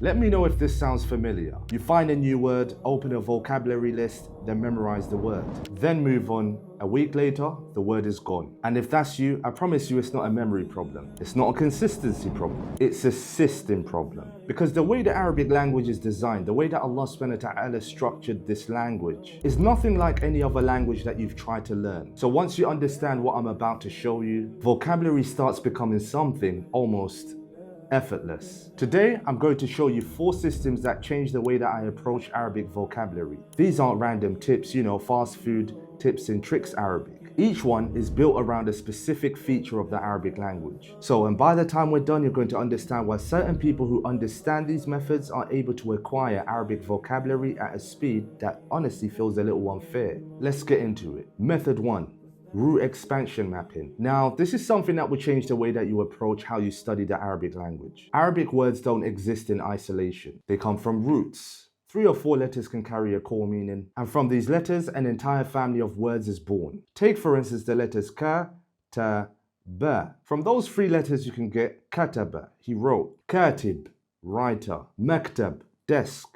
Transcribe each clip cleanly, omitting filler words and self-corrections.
Let me know if this sounds familiar. You find a new word, open a vocabulary list, then memorize the word. Then move on. A week later, the word is gone. And if that's you, I promise you it's not a memory problem. It's not a consistency problem. It's a system problem. Because the way the Arabic language is designed, the way that Allah subhanahu wa ta'ala structured this language, is nothing like any other language that you've tried to learn. So once you understand what I'm about to show you, vocabulary starts becoming something almost effortless. Today, I'm going to show you 4 systems that change the way that I approach Arabic vocabulary. These aren't random tips, fast food tips and tricks Arabic. Each one is built around a specific feature of the Arabic language. And by the time we're done, you're going to understand why certain people who understand these methods are able to acquire Arabic vocabulary at a speed that honestly feels a little unfair. Let's get into it. Method 1. Root expansion mapping. Now, this is something that will change the way that you approach how you study the Arabic language. Arabic words don't exist in isolation. They come from roots. 3 or 4 letters can carry a core meaning, and from these letters, an entire family of words is born. Take, for instance, the letters ka, ta, ba. From those 3 letters, you can get kataba, he wrote, katib, writer, maktab, desk,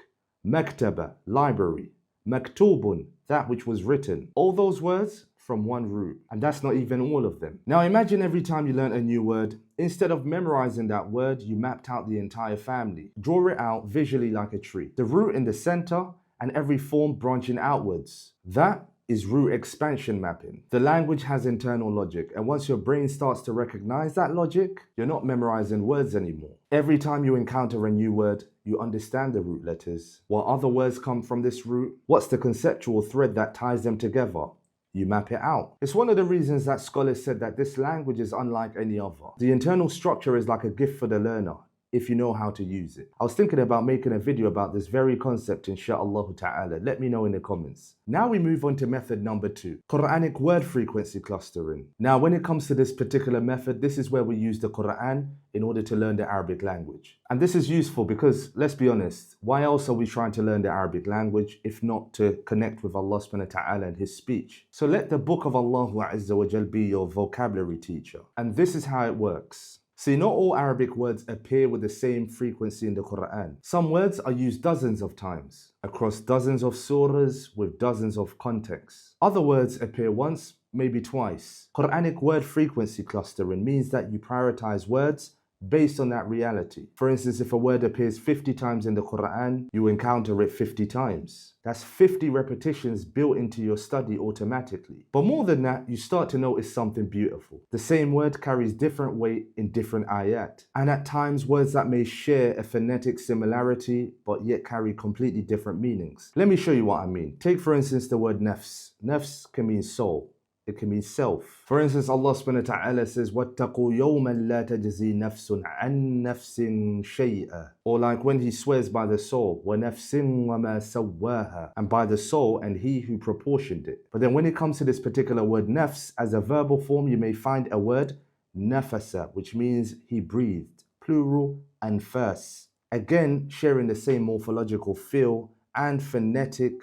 maktaba, library, maktubun, that which was written. All those words from one root, and that's not even all of them. Now imagine every time you learn a new word, instead of memorizing that word, you mapped out the entire family. Draw it out visually like a tree. The root in the center and every form branching outwards. That is root expansion mapping. The language has internal logic, and once your brain starts to recognize that logic, you're not memorizing words anymore. Every time you encounter a new word, you understand the root letters. What other words come from this root? What's the conceptual thread that ties them together? You map it out. It's one of the reasons that scholars said that this language is unlike any other. The internal structure is like a gift for the learner, if you know how to use it. I was thinking about making a video about this very concept, inshallah ta'ala. Let me know in the comments. Now we move on to method number 2, Quranic word frequency clustering. Now when it comes to this particular method, this is where we use the Quran in order to learn the Arabic language. And this is useful because, let's be honest, why else are we trying to learn the Arabic language if not to connect with Allah subhanahu wa ta'ala and His speech? So let the book of Allah Azza wa Jal be your vocabulary teacher. And this is how it works. See, not all Arabic words appear with the same frequency in the Quran. Some words are used dozens of times, across dozens of surahs with dozens of contexts. Other words appear once, maybe twice. Quranic word frequency clustering means that you prioritize words based on that reality. For instance, if a word appears 50 times in the Quran, you encounter it 50 times. That's 50 repetitions built into your study automatically. But more than that, you start to notice something beautiful. The same word carries different weight in different ayat. And at times, words that may share a phonetic similarity, but yet carry completely different meanings. Let me show you what I mean. Take, for instance, the word nafs. Nafs can mean soul. It can mean self. For instance, Allah subhanahu wa ta'ala says, وَاتَّقُوا يَوْمًا لَا تَجْزِي نَفْسٌ عَنْ نَفْسٍ شَيْئًا. Or like when he swears by the soul, وَنَفْسٍ وَمَا سَوَّاهَا. And by the soul and he who proportioned it. But then when it comes to this particular word nafs, as a verbal form, you may find a word nafasa, which means he breathed, plural, and fas. Again, sharing the same morphological feel and phonetic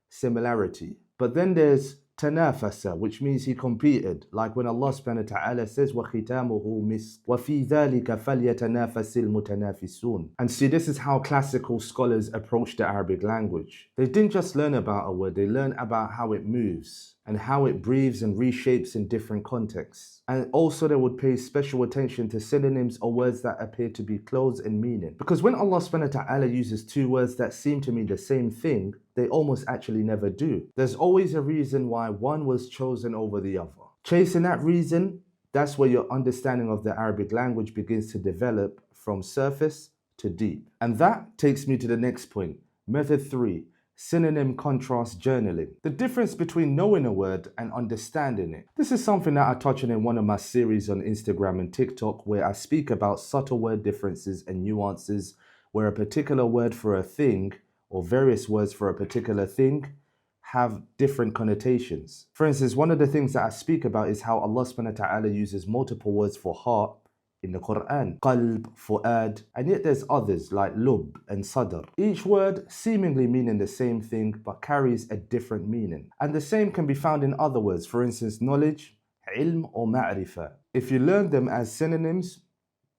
similarity. But then there's tanafasa, which means he competed, like when Allah subhanahu wa ta'ala says وَخِتَامُهُ مِسْكٌ وَفِي ذَلِكَ فَلْيَتَنَافَسِ الْمُتَنَافِسُونَ. And see, this is how classical scholars approach the Arabic language. They didn't just learn about a word, they learn about how it moves and how it breathes and reshapes in different contexts. And also they would pay special attention to synonyms or words that appear to be close in meaning. Because when Allah subhanahu wa ta'ala uses 2 words that seem to mean the same thing, they almost actually never do. There's always a reason why one was chosen over the other. Chasing that reason, that's where your understanding of the Arabic language begins to develop from surface to deep. And that takes me to the next point. Method 3. Synonym contrast journaling. The difference between knowing a word and understanding it. This is something that I touch on in one of my series on Instagram and TikTok, where I speak about subtle word differences and nuances, where a particular word for a thing or various words for a particular thing have different connotations. For instance, one of the things that I speak about is how Allah subhanahu wa ta'ala uses multiple words for heart in the Quran. Qalb, fu'ad, and yet there's others like lub and sadr. Each word seemingly meaning the same thing but carries a different meaning. And the same can be found in other words, for instance, knowledge, ilm or ma'rifah. If you learn them as synonyms,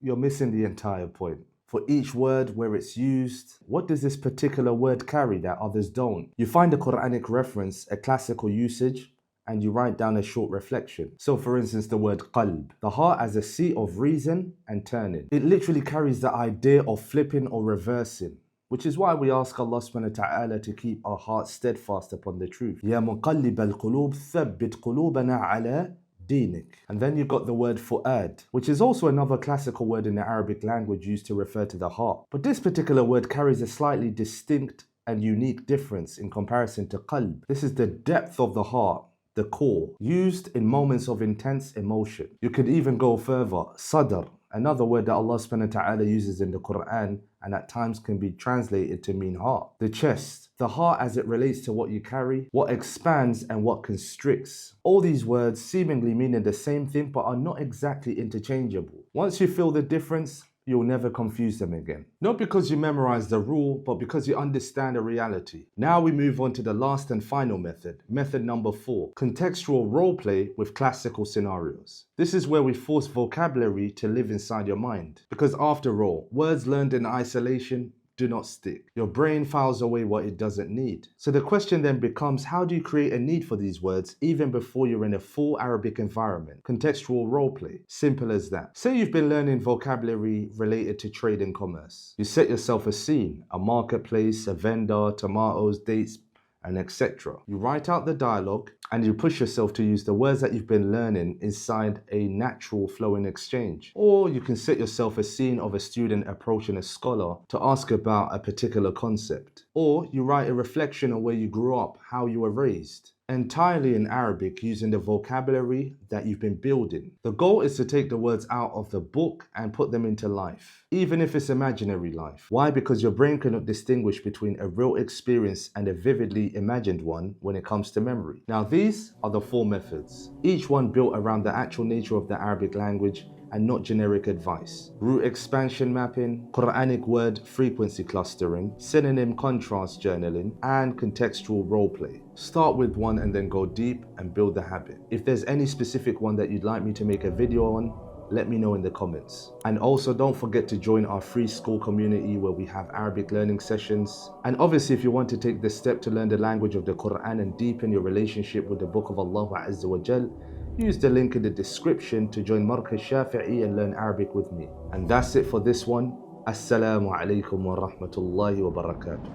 you're missing the entire point. for each word, where it's used. What does this particular word carry that others don't? You find a Quranic reference, a classical usage, and you write down a short reflection. So for instance, the word qalb, the heart as a seat of reason and turning. It literally carries the idea of flipping or reversing, which is why we ask Allah subhanahu wa ta'ala to keep our hearts steadfast upon the truth. Ya muqallib al-qulub, thabbit qulubana ala dinik. And then you've got the word fu'ad, which is also another classical word in the Arabic language used to refer to the heart. But this particular word carries a slightly distinct and unique difference in comparison to qalb. This is the depth of the heart, the core, used in moments of intense emotion. You could even go further. Sadr, another word that Allah subhanahu wa ta'ala uses in the Quran and at times can be translated to mean heart. The chest, the heart as it relates to what you carry, what expands and what constricts. All these words seemingly meaning the same thing but are not exactly interchangeable. Once you feel the difference, you'll never confuse them again. Not because you memorize the rule, but because you understand the reality. Now we move on to the last and final method, method number 4, contextual roleplay with classical scenarios. This is where we force vocabulary to live inside your mind. Because after all, words learned in isolation do not stick. Your brain files away what it doesn't need. So the question then becomes, how do you create a need for these words even before you're in a full Arabic environment? Contextual roleplay. Simple as that. Say you've been learning vocabulary related to trade and commerce. You set yourself a scene, a marketplace, a vendor, tomatoes, dates, and etc. You write out the dialogue and you push yourself to use the words that you've been learning inside a natural flowing exchange. Or you can set yourself a scene of a student approaching a scholar to ask about a particular concept. Or you write a reflection on where you grew up, how you were raised. Entirely in Arabic using the vocabulary that you've been building. The goal is to take the words out of the book and put them into life, even if it's imaginary life. Why? Because your brain cannot distinguish between a real experience and a vividly imagined one when it comes to memory. Now these are the 4 methods, each one built around the actual nature of the Arabic language and not generic advice. Root expansion mapping, Quranic word frequency clustering, synonym contrast journaling, and contextual roleplay. Start with one and then go deep and build the habit. If there's any specific one that you'd like me to make a video on, let me know in the comments. And also don't forget to join our free school community where we have Arabic learning sessions. And obviously if you want to take the step to learn the language of the Quran and deepen your relationship with the book of Allah Azza wa Jal, use the link in the description to join Markaz Shafi'ee and learn Arabic with me. And that's it for this one. Assalamu alaikum wa rahmatullahi wa barakatuh.